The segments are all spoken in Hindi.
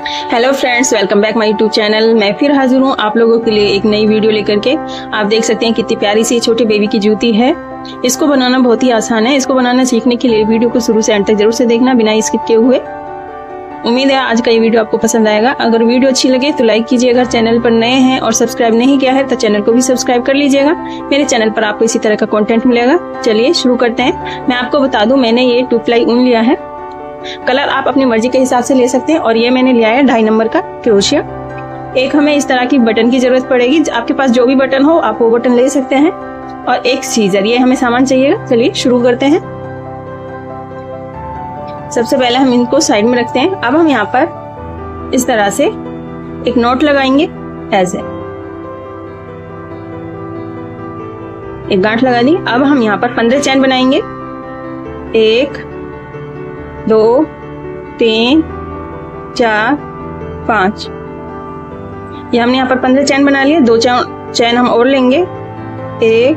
Hello friends, welcome back my YouTube channel. मैं फिर हाजिर हूँ आप लोगों के लिए एक नई वीडियो लेकर के। आप देख सकते हैं कितनी प्यारी सी छोटे बेबी की जूती है। इसको बनाना बहुत ही आसान है। इसको बनाना सीखने के लिए वीडियो को शुरू से एंड तक जरूर से देखना बिना स्किप किए हुए। उम्मीद है आज का ये वीडियो आपको पसंद आएगा। अगर वीडियो अच्छी लगे तो लाइक कीजिएगा। चैनल पर नए हैं और सब्सक्राइब नहीं किया है तो चैनल को भी सब्सक्राइब कर लीजिएगा। मेरे चैनल पर आपको इसी तरह का कंटेंट मिलेगा। चलिए शुरू करते हैं। मैं आपको बता दूं, मैंने ये 2 प्लाई ऊन लिया है। कलर आप अपनी मर्जी के हिसाब से ले सकते हैं। और ये मैंने लिया है 2.5 नंबर का क्रोशिया। एक हमें इस तरह की बटन की जरूरत पड़ेगी। आपके पास जो भी बटन हो आप वो बटन ले सकते हैं। और एक सीजर, ये हमें सामान चाहिएगा। चलिए शुरू करते हैं। सबसे पहले हम इनको साइड में रखते हैं। अब हम यहाँ पर इस तरह से एक नॉट लगाएंगे। ऐसे एक गांठ लगा दी। अब हम यहाँ पर 15 चैन बनाएंगे। 1 2 3 4 5। ये हमने यहाँ पर 15 चैन बना लिए। 2 चैन हम और लेंगे। 1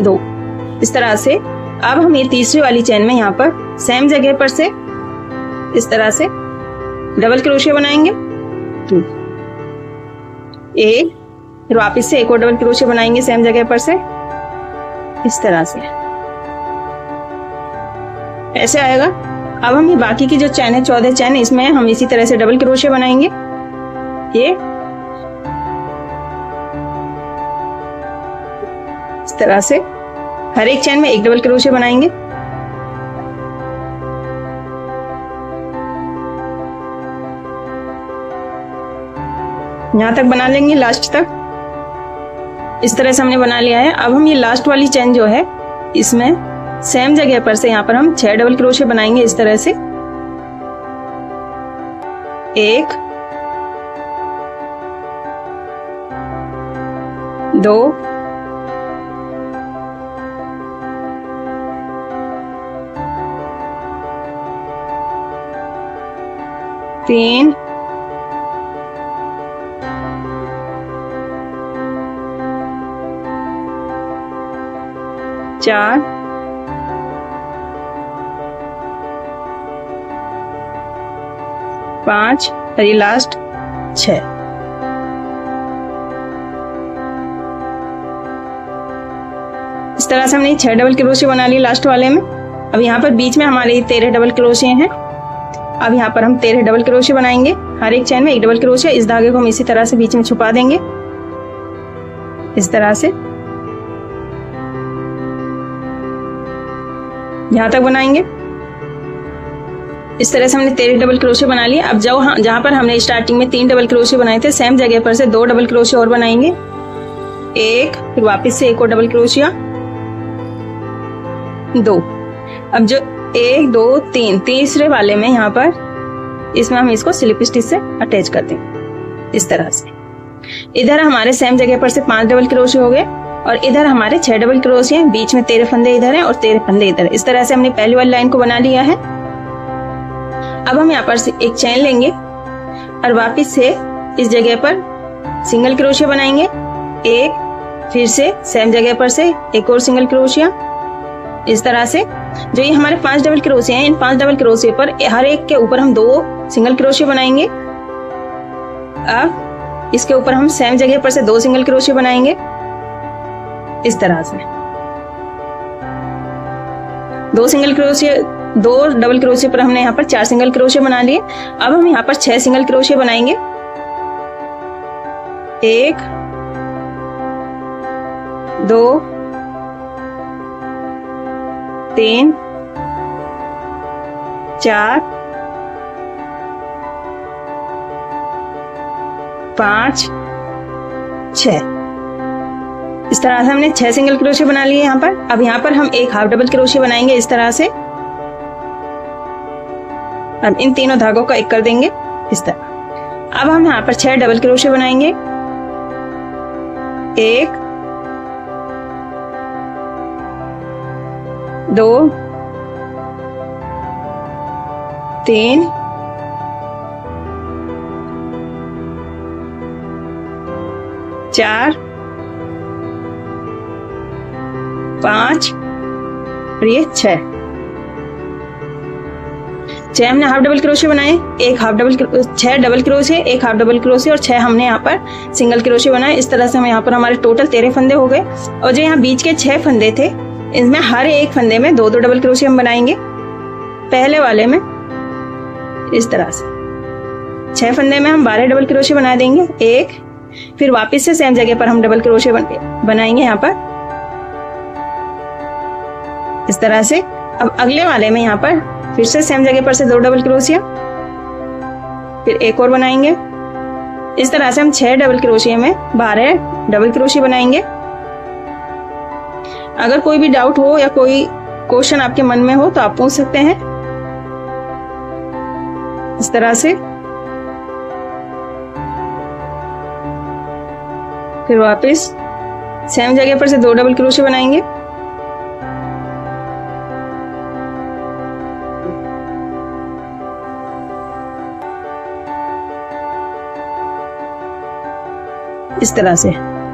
2 इस तरह से। अब हम ये तीसरी वाली चैन में यहाँ पर सेम जगह पर से इस तरह से डबल क्रोशिया बनाएंगे। 1 फिर वापस से एक और डबल क्रोशिया बनाएंगे सेम जगह पर से इस तरह से। ऐसे आएगा। अब हम ये बाकी की जो चैन है 14 चैन, इसमें हम इसी तरह से डबल क्रोशिया बनाएंगे। ये इस तरह से हर एक चैन में एक डबल क्रोशिया बनाएंगे। यहां तक बना लेंगे लास्ट तक। इस तरह से हमने बना लिया है। अब हम ये लास्ट वाली चैन जो है इसमें सेम जगह पर से यहाँ पर हम 6 डबल क्रोशिया बनाएंगे इस तरह से। 1 2 3 4 5 और ये लास्ट 6। इस तरह से हमने 6 डबल क्रोशिया बना लिए लास्ट वाले में। अब यहाँ पर बीच में हमारे 13 डबल क्रोशिया हैं। अब यहाँ पर हम 13 डबल क्रोशिया बनाएंगे। हर एक चैन में एक डबल क्रोशिया। इस धागे को हम इसी तरह से बीच में छुपा देंगे इस तरह से। यहाँ तक बनाएंगे। इस तरह से हमने 13 डबल क्रोशिया बना लिए। अब जहां पर हमने स्टार्टिंग में 3 डबल क्रोशिया बनाए थे सेम जगह पर से 2 डबल क्रोशिया और बनाएंगे। 1 फिर वापस से एक और डबल क्रोशिया 2। अब जो 1 2 3 तीसरे वाले में यहाँ पर इसमें हम इसको स्लिप स्टिच से अटैच कर देंगे इस तरह से। इधर हमारे सेम जगह पर से 5 डबल क्रोशिया हो गए और इधर हमारे 6 डबल क्रोशिया हैं। बीच में 13 फंदे इधर हैं और 13 फंदे इधर। इस तरह से हमने पहली वाली लाइन को बना लिया है। अब हम यहाँ पर से एक चैन लेंगे और वापस से इस जगह पर सिंगल क्रोशिया बनाएंगे। 1 फिर से सेम जगह पर से एक और सिंगल क्रोशिया इस तरह से। जो ये हमारे 5 डबल क्रोशिया हैं, इन 5 डबल क्रोशिया पर हर एक के ऊपर हम 2 सिंगल क्रोशिया बनाएंगे। अब इसके ऊपर हम सेम जगह पर से 2 सिंगल क्रोशिया बनाएंगे इस तरह से। 2 डबल क्रोशिया पर हमने यहाँ पर 4 सिंगल क्रोशिया बना लिए। अब हम यहाँ पर 6 सिंगल क्रोशिया बनाएंगे। 1 2 3 4 5 6। इस तरह से हमने 6 सिंगल क्रोशिया बना लिए यहाँ पर। अब यहाँ पर हम एक हाफ डबल क्रोशिया बनाएंगे इस तरह से। अब इन तीनों धागों का एक कर देंगे इस तरह। अब हम यहाँ पर 6 डबल क्रोशिया बनाएंगे। 1 2 3 4 5 और ये 6। 6 हमने हाफ डबल क्रोशिया बनाए, एक हाफ डबल 6 डबल क्रोशिया, एक हाफ डबल क्रोशिया और 6 हमने यहाँ पर सिंगल क्रोशिया बनाए। इस तरह से हम यहाँ पर हमारे टोटल 13 फंदे हो गए। और जो यहाँ बीच के 6 फंदे थे, इसमें हर एक फंदे में 2-2 डबल क्रोशिया हम बनाएंगे। पहले वाले में इस तरह से 6 फंदे में हम 12 डबल क्रोशिया बना देंगे, एक, फिर वापस से सेम जगह पर हम डबल क्रोशिया बनाएंगे यहाँ पर इस तरह से। अब अगले वाले में यहाँ पर फिर से सेम जगह पर से 2 डबल क्रोशिया, फिर एक और बनाएंगे। इस तरह से हम 6 डबल क्रोशिया में 12 डबल क्रोशिया बनाएंगे। अगर कोई भी डाउट हो या कोई क्वेश्चन आपके मन में हो तो आप पूछ सकते हैं इस तरह से। फिर वापस सेम जगह पर से 2 डबल क्रोशिया बनाएंगे। इस तरह से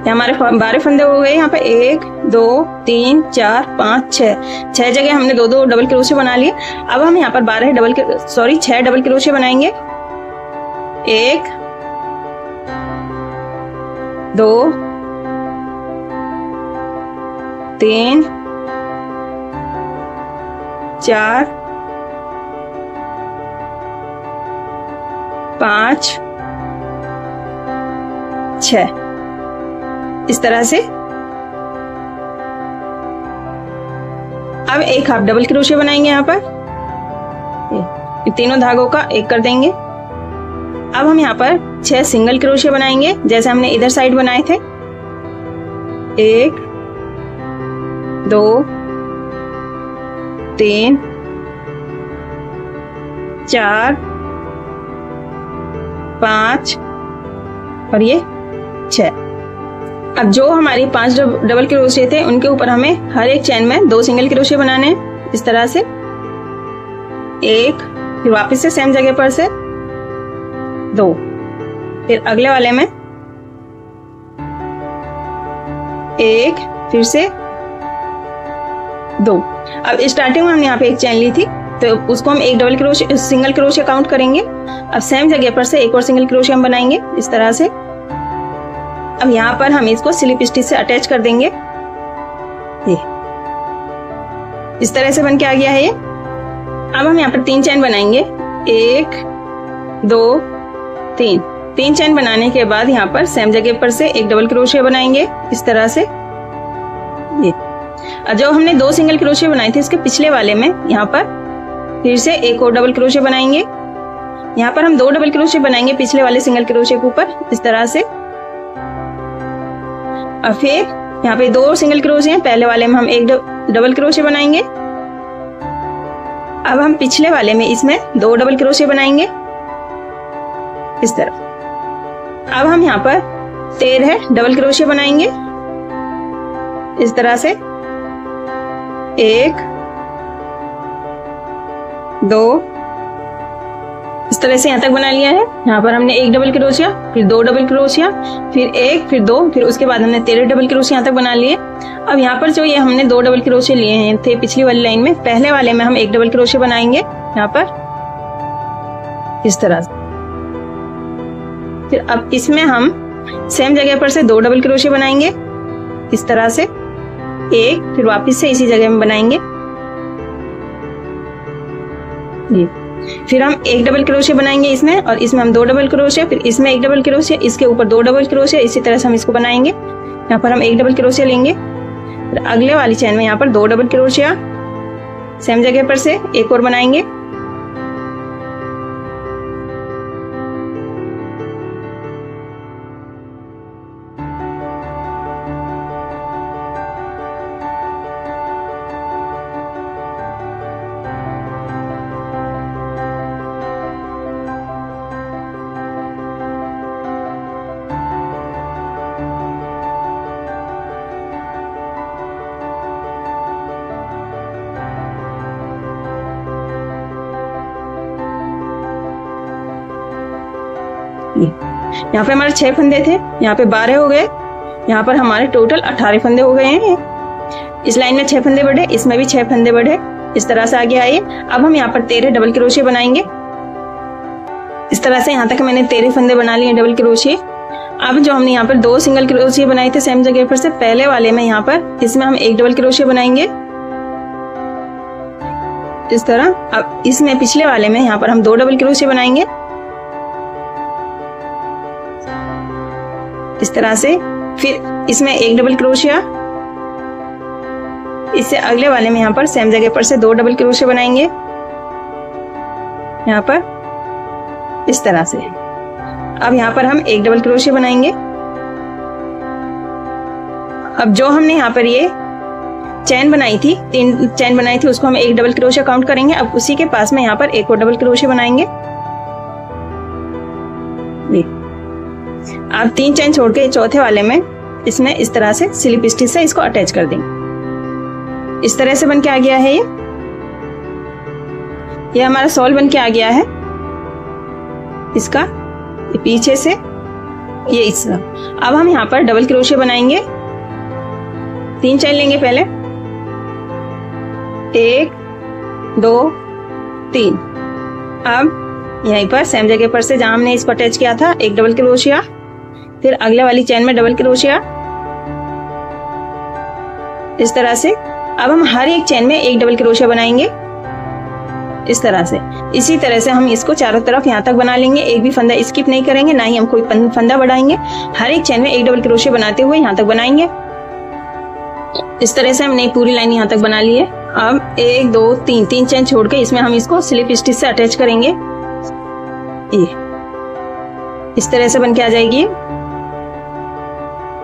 हमारे 12 फंदे हो गए। यहाँ पे 1 2 3 4 5 6 जगह हमने 2-2 डबल क्रोशिया बना लिए। अब हम यहाँ पर 6 डबल क्रोशिया बनाएंगे। 1 2 3 4 5 6 इस तरह से। अब एक हाफ डबल क्रोशिया बनाएंगे यहाँ पर, तीनों धागों का एक कर देंगे। अब हम यहाँ पर 6 सिंगल क्रोशिया बनाएंगे जैसे हमने इधर साइड बनाए थे। 1 2 3 4 5 और ये 6। अब जो हमारी 5 डबल क्रोशिया थे उनके ऊपर हमें हर एक चेन में 2 सिंगल क्रोशिया बनाने हैं इस तरह से। एक, फिर वापस से सेम जगह पर से 2, फिर अगले वाले में 1, फिर से 2। अब स्टार्टिंग में हमने यहाँ पे एक चेन ली थी तो उसको हम एक double crochet single crochet count करेंगे। अब सेम जगह पर से एक और सिंगल क्रोशिया हम बनाएंगे इस तरह से। अब यहाँ पर हम इसको स्लिप स्टिच से अटैच कर देंगे। ये इस तरह से बन के आ गया है ये। अब हम यहाँ पर 3 चेन बनाएंगे। 1 2 3 चेन बनाने के बाद यहाँ पर सेम जगह पर से एक डबल क्रोशिया बनाएंगे इस तरह से। ये जो हमने 2 सिंगल क्रोशिया बनाए थे इसके पिछले वाले में यहाँ पर फिर से एक और डबल क्रोशिया बनाएंगे। यहाँ पर हम 2 डबल क्रोशिया बनाएंगे पिछले वाले सिंगल क्रोशिया के ऊपर इस तरह से। और फिर यहाँ पे 2 सिंगल क्रोशिया हैं, पहले वाले में हम एक डबल क्रोशिया बनाएंगे। अब हम पिछले वाले में इसमें 2 डबल क्रोशिया बनाएंगे इस तरह। अब हम यहाँ पर 13 डबल क्रोशिया बनाएंगे इस तरह से। 1 2 इस तरह से यहाँ तक बना लिया है। यहाँ पर हमने एक डबल क्रोशिया, फिर 2 डबल क्रोशिया, फिर 1, फिर 2, फिर उसके बाद हमने 13 डबल क्रोशिया यहाँ तक बना लिए। अब यहाँ पर जो ये हमने 2 डबल क्रोशिया लिए हैं थे पिछली वाली लाइन में, पहले वाले में हम एक डबल क्रोशिया बनाएंगे यहाँ पर इस तरह से। फिर अब इसमें हम सेम जगह पर से 2 डबल क्रोशिया बनाएंगे इस तरह से। 1, फिर वापस से इसी जगह में बनाएंगे ये। फिर हम एक डबल क्रोशिया बनाएंगे इसमें, और इसमें हम 2 डबल क्रोशिया, फिर इसमें एक डबल क्रोशिया, इसके ऊपर 2 डबल क्रोशिया, इसी तरह से हम इसको बनाएंगे। यहाँ पर हम एक डबल क्रोशिया लेंगे, फिर अगले वाली चेन में यहाँ पर 2 डबल क्रोशिया, सेम जगह पर से एक और बनाएंगे। यहाँ पे हमारे 6 फंदे थे, यहाँ पे 12 हो गए, यहाँ पर हमारे टोटल 18 फंदे हो गए हैं। इस लाइन में 6 फंदे बढ़े, इसमें भी 6 फंदे बढ़े। इस तरह से आ गया है ये। अब हम यहाँ पर 13 डबल क्रोशिया बनाएंगे। इस तरह से यहाँ तक मैंने 13 फंदे बना लिए डबल क्रोशिया। अब जो हमने यहाँ पर 2 सिंगल क्रोशिया बनाए थे सेम जगह पर से, पहले वाले में यहाँ पर इसमें हम 1 डबल क्रोशिया बनाएंगे इस तरह। अब इसमें पिछले वाले में यहाँ पर हम 2 डबल क्रोशिया बनाएंगे इस तरह से। फिर इसमें 1 डबल क्रोशिया, इससे अगले वाले में यहाँ पर सेम जगह पर से 2 डबल क्रोशिया बनाएंगे यहाँ पर इस तरह से। अब यहाँ पर हम 1 डबल क्रोशिया बनाएंगे। अब जो हमने यहाँ पर ये चैन बनाई थी, 3 चैन बनाई थी, उसको हम 1 डबल क्रोशिया काउंट करेंगे। अब उसी के पास में यहाँ पर 1 और डबल क्रोशिया बनाएंगे। अब 3 चैन छोड़ के चौथे वाले में इसमें इस तरह से स्लिप स्टिच से इसको अटैच कर देंगे। इस तरह से बन के आ गया है ये हमारा शॉल बन के आ गया है इसका, ये पीछे से ये इस तरह। अब हम यहाँ पर डबल क्रोशिया बनाएंगे। 3 चैन लेंगे पहले, 1 2 3। अब यहीं पर सेम जगह पर से जहां हमने इसको अटैच किया था 1 डबल क्रोशिया, फिर अगले वाली चैन में डबल क्रोशिया इस तरह से। अब हम हर एक चैन में 1 डबल क्रोशिया बनाएंगे इस तरह से। इसी तरह से हम इसको चारों तरफ यहाँ तक बना लेंगे। एक भी फंदा स्किप नहीं करेंगे, ना ही हम कोई फंदा बढ़ाएंगे। हर एक चैन में 1 डबल क्रोशिया बनाते हुए यहाँ तक बनाएंगे। इस तरह से हमने पूरी लाइन यहाँ तक बना ली है। अब 1 2 3 चैन छोड़ के इसमें हम इसको स्लिप स्टिच से अटैच करेंगे। ये इस तरह से बन के आ जाएगी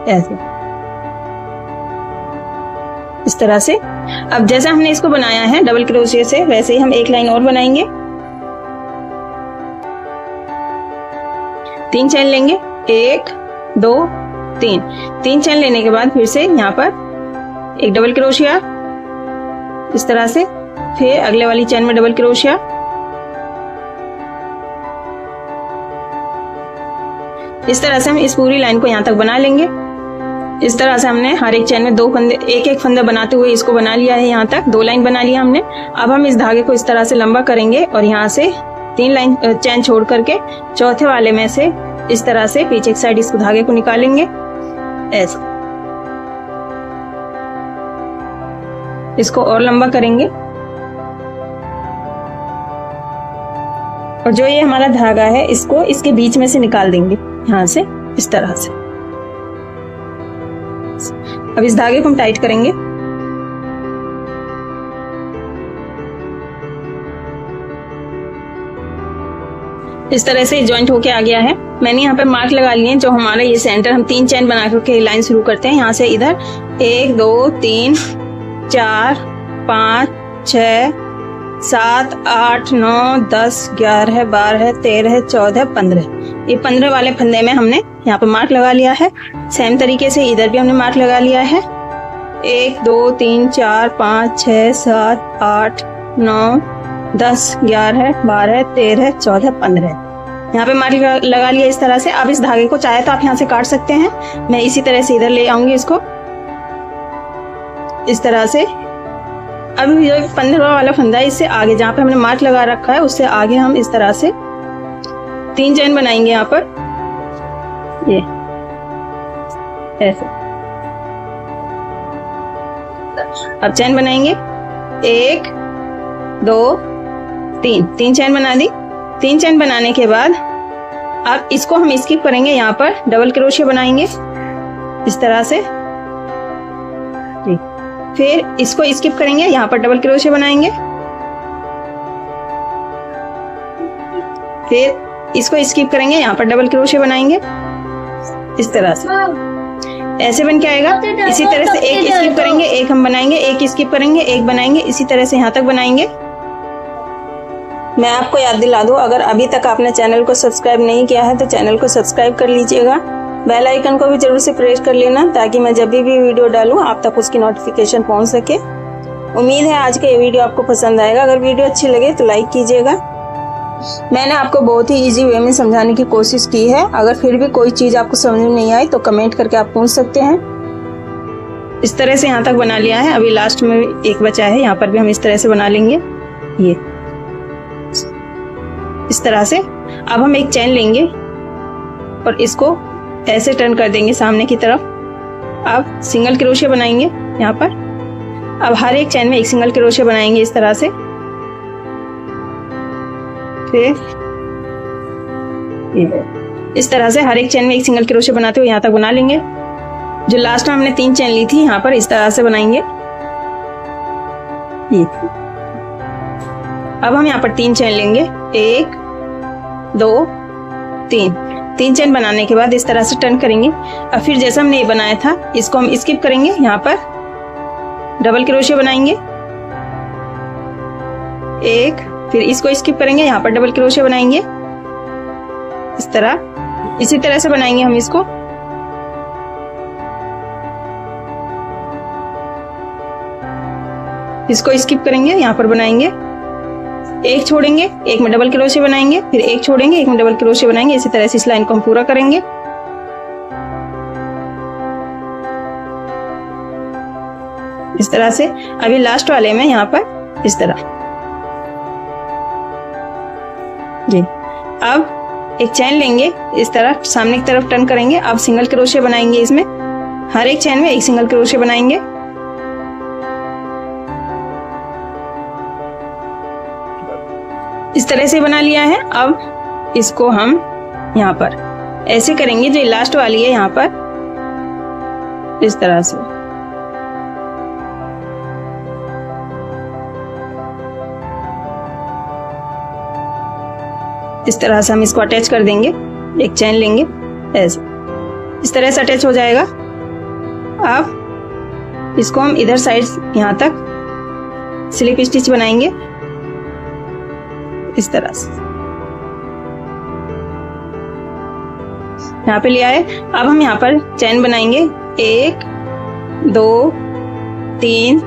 ऐसे, इस तरह से। अब जैसे हमने इसको बनाया है डबल क्रोशिया से, वैसे ही हम एक लाइन और बनाएंगे। 3 चैन लेंगे, 1 2 3। 3 चैन लेने के बाद फिर से यहाँ पर 1 डबल क्रोशिया इस तरह से, फिर अगले वाली चैन में डबल क्रोशिया। इस तरह से हम इस पूरी लाइन को यहाँ तक बना लेंगे। इस तरह से हमने हर एक चैन में 2 फंदे, एक फंदा बनाते हुए इसको बना लिया है। यहाँ तक 2 लाइन बना लिया हमने। अब हम इस धागे को इस तरह से लंबा करेंगे और यहाँ से 3 लाइन चैन छोड़ करके चौथे वाले में से इस तरह से पीछे की साइड इस धागे को निकालेंगे ऐसे। इसको और लंबा करेंगे और जो ये हमारा धागा है इसको इसके बीच में से निकाल देंगे यहाँ से इस तरह से। अब इस धागे को हम टाइट करेंगे। इस तरह से जॉइंट होके आ गया है। मैंने यहाँ पे मार्क लगा लिए हैं। जो हमारा ये सेंटर, हम 3 चैन बना करके लाइन शुरू करते हैं यहाँ से इधर 1 2 3 4 5 6 7 8 9 10 11 12 13 14 15। ये 15 वाले फंदे में हमने यहाँ पे मार्क लगा लिया है। सेम तरीके से इधर भी हमने मार्क लगा लिया है। 1 2 3 4 5 6 7 8 9 10 11 12 13 14 15। यहाँ पे मार्क लगा लिया इस तरह से। अब इस धागे को चाहे तो आप यहाँ से काट सकते हैं। मैं इसी तरह से इधर ले आऊंगी इसको इस तरह से। अब ये 15 वाला फंदा है, इससे आगे जहाँ पे हमने मार्क लगा रखा है उससे आगे हम इस तरह से 3 चैन बनाएंगे यहाँ पर ये ऐसे। अब चैन बनाएंगे 1 2 3 चैन बना दी। 3 चैन बनाने के बाद अब इसको हम स्किप करेंगे, यहाँ पर डबल क्रोशिया बनाएंगे इस तरह से। फिर इसको स्किप करेंगे, यहाँ पर डबल क्रोशिया बनाएंगे। फिर इसको स्किप करेंगे, यहाँ पर डबल क्रोशिया बनाएंगे इस तरह से। ऐसे बन के आएगा। इसी तरह से एक स्किप करेंगे, एक हम बनाएंगे, एक स्किप करेंगे, एक बनाएंगे, इसी तरह से यहाँ तक बनाएंगे। मैं आपको याद दिला दूं, अगर अभी तक आपने चैनल को सब्सक्राइब नहीं किया है तो चैनल को सब्सक्राइब कर लीजिएगा। बेल आइकन को भी जरूर से प्रेस कर लेना ताकि मैं जब भी वीडियो डालूं आप तक उसकी नोटिफिकेशन पहुंच सके। उम्मीद है आज का ये वीडियो आपको पसंद आएगा। अगर वीडियो अच्छी लगे तो लाइक कीजिएगा। मैंने आपको बहुत ही इजी वे में समझाने की कोशिश की है। अगर फिर भी कोई चीज आपको समझ में नहीं आई तो कमेंट करके आप पूछ सकते हैं। इस तरह से यहाँ तक बना लिया है। अभी लास्ट में एक बचा है, यहाँ पर भी हम इस तरह से बना लेंगे। ये इस तरह से। अब हम एक चैन लेंगे और इसको ऐसे टर्न कर देंगे सामने की तरफ। अब सिंगल क्रोशे बनाएंगे यहाँ पर। अब हर एक चैन में एक सिंगल क्रोशे बनाएंगे इस तरह से। फिर इस तरह से हर एक चैन में एक सिंगल क्रोशे बनाते हुए यहाँ तक बना लेंगे। जो लास्ट में हमने 3 चैन ली थी यहाँ पर इस तरह से बनाएंगे। ये अब हम यहाँ पर 3 चैन लेंगे, 1 2 3 चैन बनाने के बाद इस तरह से टर्न करेंगे। अब फिर जैसा हमने ये बनाया था इसको हम स्किप करेंगे, यहाँ पर डबल क्रोशे बनाएंगे 1, फिर इसको स्किप करेंगे, यहाँ पर डबल क्रोशे बनाएंगे इस तरह। इसी तरह से बनाएंगे हम इसको। इसको स्किप करेंगे, यहाँ पर बनाएंगे, एक छोड़ेंगे, एक में डबल क्रोशे बनाएंगे, फिर एक छोड़ेंगे, एक में डबल क्रोशे बनाएंगे। इसी तरह से इस लाइन को हम पूरा करेंगे। इस तरह से। अभी लास्ट वाले में यहाँ पर इस तरह जी। अब एक चैन लेंगे, इस तरह सामने की तरफ टर्न करेंगे। अब सिंगल क्रोशे बनाएंगे इसमें, हर एक चैन में एक सिंगल क्रोशे बनाएंगे। इस तरह से बना लिया है। अब इसको हम यहाँ पर ऐसे करेंगे, जो लास्ट वाली है यहाँ पर इस तरह से। इस तरह से हम इसको अटैच कर देंगे, एक चैन लेंगे ऐसे, इस तरह से अटैच हो जाएगा। अब इसको हम इधर साइड यहाँ तक स्लिप स्टिच बनाएंगे इस तरह से। यहाँ पे लिया है। अब हम यहाँ पर चैन बनाएंगे, 1 2 3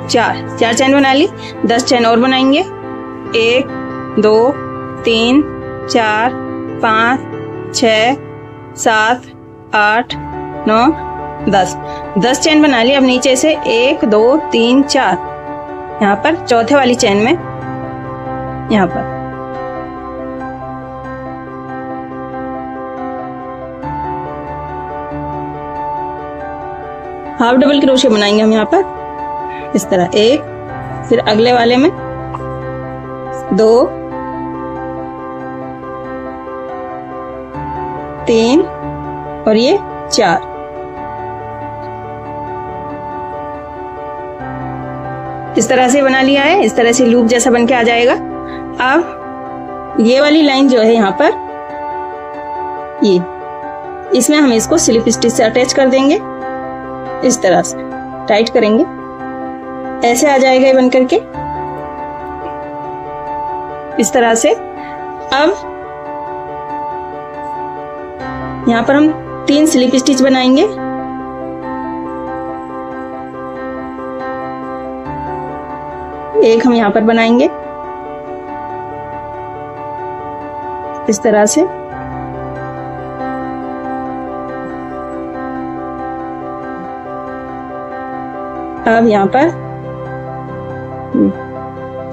4 चैन बना ली। 10 चैन और बनाएंगे, 1 2 3 4 5 6 7 8 9 10 चैन बना ली। अब नीचे से 1 2 3 4 यहाँ पर चौथे वाली चैन में यहाँ पर हाफ डबल क्रोशे बनाएंगे हम यहाँ पर इस तरह, 1, फिर अगले वाले में 2 3 और ये 4। इस तरह से बना लिया है। इस तरह से लूप जैसा बन के आ जाएगा। अब ये वाली लाइन जो है यहाँ पर, ये इसमें हम इसको स्लिप स्टिच से अटैच कर देंगे। इस तरह से टाइट करेंगे, ऐसे आ जाएगा ये बन करके इस तरह से। अब यहाँ पर हम 3 स्लिप स्टिच बनाएंगे। एक हम यहाँ पर बनाएंगे इस तरह से। अब यहाँ पर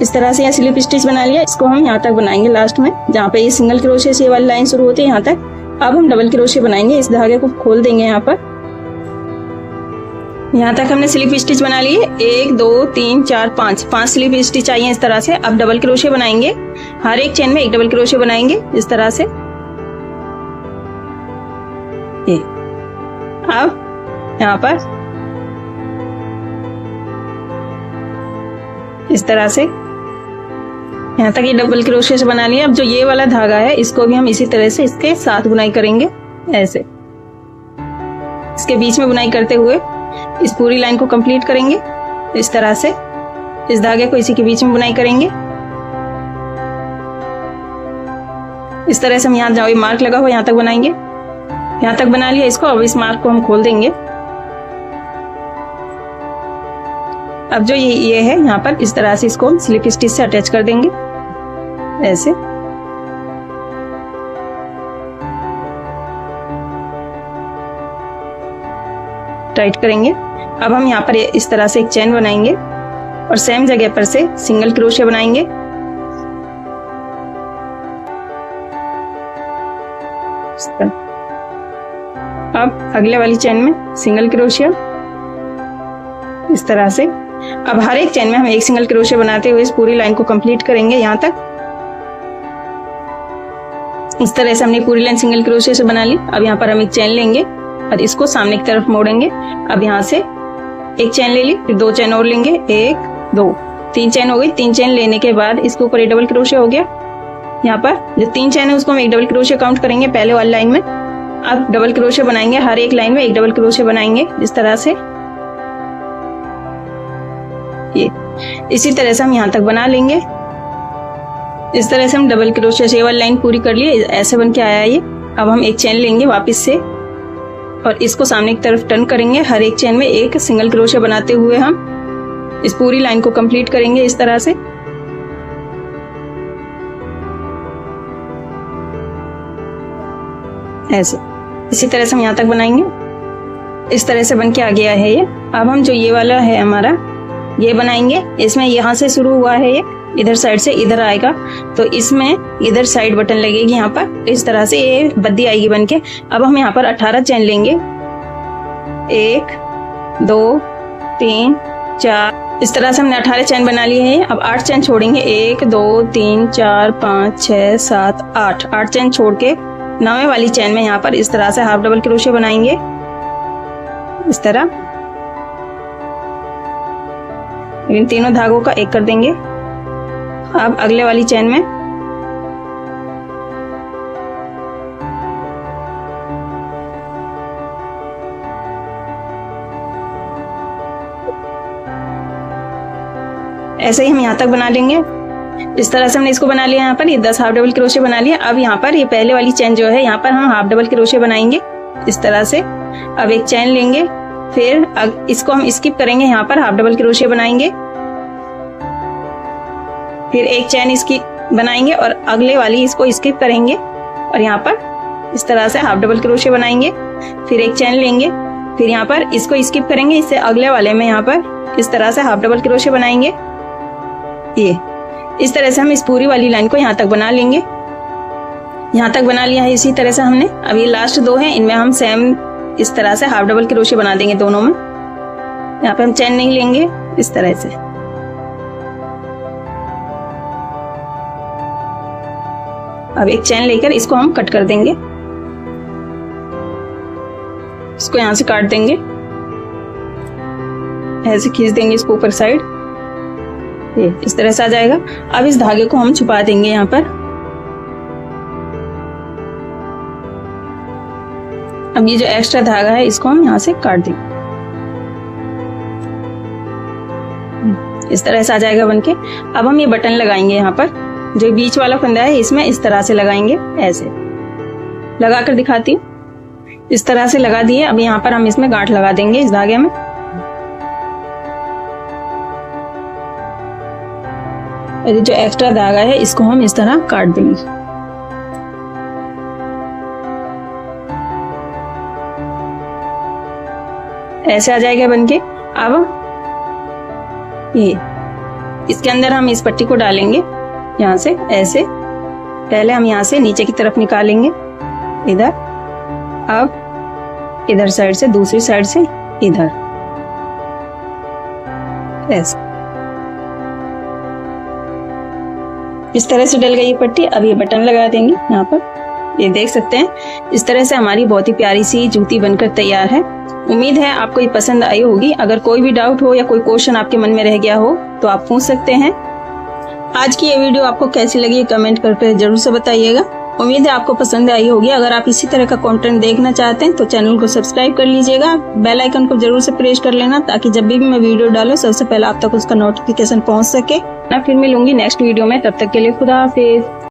इस तरह से यहाँ स्लिप स्टिच बना लिया। इसको हम यहाँ तक बनाएंगे लास्ट में, जहाँ पे ये सिंगल क्रोशे से ये वाली लाइन शुरू होती है यहाँ तक। अब हम डबल क्रोशे बनाएंगे, इस धागे को खोल देंगे यहाँ पर। यहाँ तक हमने स्लिप स्टिच बना लिए, 1 2 3 4 5 स्लिप स्टिच आई है इस तरह से। अब डबल क्रोशे बनाएंगे, हर एक चेन में एक डबल क्रोशे बनाएंगे इस तरह से। अब यहाँ पर इस तरह से यहाँ तक ये डबल क्रोशे से बना लिया। अब जो ये वाला धागा है इसको भी हम इसी तरह से इसके साथ बुनाई करेंगे, ऐसे इसके बीच में बुनाई करते हुए इस पूरी लाइन को कंप्लीट करेंगे इस तरह से। इस धागे को इसी के बीच में बुनाई करेंगे इस तरह से। हम यहाँ जाओ मार्क लगा हुआ यहाँ तक बनाएंगे, यहाँ तक बना लिया इसको। अब इस मार्क को हम खोल देंगे। अब जो ये है यहाँ पर इस तरह से इसको हम स्लिप स्टिच से अटैच कर देंगे ऐसे। टाइट करेंगे। अब हम यहाँ पर इस तरह से एक चेन बनाएंगे और सेम जगह पर से सिंगल क्रोशिया बनाएंगे। अब अगले वाली चेन में सिंगल क्रोशिया इस तरह से। अब हर एक चेन में हम एक सिंगल क्रोशिया बनाते हुए इस पूरी लाइन को कंप्लीट करेंगे यहाँ तक। इस तरह से हमने पूरी लाइन सिंगल क्रोशिया से बना ली। अब यहाँ पर हम एक चेन लेंगे और इसको सामने की तरफ मोड़ेंगे। अब यहाँ से एक चेन ले ली, फिर 2 चेन और लेंगे, 1 2 3 चेन हो गई। 3 चेन लेने के बाद इसके ऊपर एक डबल क्रोशिया हो गया। यहाँ पर जो 3 चेन है उसको हम एक डबल क्रोशिया काउंट करेंगे पहले वाली लाइन में। अब डबल क्रोशिया बनाएंगे, हर एक लाइन में एक डबल क्रोशिया बनाएंगे इस तरह से। ये इसी तरह से हम यहाँ तक बना लेंगे। इस तरह से हम डबल क्रोशिया से वाली लाइन पूरी कर ली। ऐसे बन के आया ये। अब हम एक चेन लेंगे वापस से और इसको सामने की तरफ टर्न करेंगे। हर एक चेन में एक सिंगल क्रोशिया बनाते हुए हम इस पूरी लाइन को कंप्लीट करेंगे इस तरह से। ऐसे इसी तरह से हम यहाँ तक बनाएंगे। इस तरह से बन के आ गया है ये। अब हम जो ये वाला है हमारा ये बनाएंगे। इसमें यहाँ से शुरू हुआ है ये, इधर साइड से इधर आएगा, तो इसमें इधर साइड बटन लगेगी यहाँ पर। इस तरह से ये बद्दी आएगी बन के। अब हम यहाँ पर 18 चेन लेंगे, 1 2 3 4। इस तरह से हमने 18 चेन बना लिए हैं। अब 8 चेन छोड़ेंगे, 1 2 3 4 5 6 7 8 चेन छोड़ के 9वें वाली चेन में यहाँ पर इस तरह से हाफ डबल क्रोशिया बनाएंगे इस तरह। इन तीनों धागों का एक कर देंगे। अब अगले वाली चेन में ऐसे ही हम यहाँ तक बना लेंगे। इस तरह से हमने इसको बना लिया। यहाँ पर ये 10 हाफ डबल क्रोशिया बना लिया। अब यहाँ पर ये पहले वाली चेन जो है यहाँ पर हम हाफ डबल क्रोशिया बनाएंगे इस तरह से। अब एक चेन लेंगे, फिर इसको हम स्किप करेंगे, यहाँ पर हाफ डबल क्रोशिया बनाएंगे, फिर एक चेन इसकी बनाएंगे और अगले वाली इसको स्किप करेंगे और यहाँ पर इस तरह से हाफ डबल क्रोशिया बनाएंगे। फिर एक चेन लेंगे, फिर यहाँ पर इसको स्किप करेंगे, इससे अगले वाले में यहाँ पर इस तरह से हाफ डबल क्रोशिया बनाएंगे। ये इस तरह से हम इस पूरी वाली लाइन को यहाँ तक बना लेंगे। यहाँ तक बना लिया है इसी तरह से हमने। अब ये लास्ट 2 हैं, इनमें हम सेम इस तरह से हाफ डबल क्रोशिया बना देंगे दोनों में। यहाँ पे हम चेन नहीं लेंगे इस तरह से। अब एक चेन लेकर इसको हम कट कर देंगे, इसको यहां से काट देंगे, ऐसे खींच देंगे इसको ऊपर साइड, ये इस तरह से आ जाएगा। अब इस धागे को हम छुपा देंगे यहाँ पर। अब ये जो एक्स्ट्रा धागा है इसको हम यहाँ से काट देंगे, इस तरह से आ जाएगा बनके। अब हम ये बटन लगाएंगे यहाँ पर, जो बीच वाला फंदा है इसमें इस तरह से लगाएंगे, ऐसे लगा कर दिखाती हूँ। इस तरह से लगा दिए। अब यहाँ पर हम इसमें गांठ लगा देंगे इस धागे में। जो एक्स्ट्रा धागा है इसको हम इस तरह काट देंगे। ऐसे आ जाएगा बनके। अब ये इसके अंदर हम इस पट्टी को डालेंगे यहाँ से, ऐसे पहले हम यहाँ से नीचे की तरफ निकालेंगे इधर, अब इधर साइड से दूसरी साइड से इधर, ऐसे इस तरह से डल गई ये पट्टी। अब ये बटन लगा देंगे यहाँ पर, ये देख सकते हैं। इस तरह से हमारी बहुत ही प्यारी सी जूती बनकर तैयार है। उम्मीद है आपको ये पसंद आई होगी। अगर कोई भी डाउट हो या कोई क्वेश्चन आपके मन में रह गया हो तो आप पूछ सकते हैं। आज की ये वीडियो आपको कैसी लगी कमेंट करके जरूर से बताइएगा। उम्मीद है आपको पसंद आई होगी। अगर आप इसी तरह का कंटेंट देखना चाहते हैं तो चैनल को सब्सक्राइब कर लीजिएगा, बेल आइकन को जरूर से प्रेस कर लेना, ताकि जब भी मैं वीडियो डालूं सबसे पहले आप तक उसका नोटिफिकेशन पहुंच सके। मैं फिर मिलूंगी नेक्स्ट वीडियो में, तब तक के लिए खुदा हाफिज।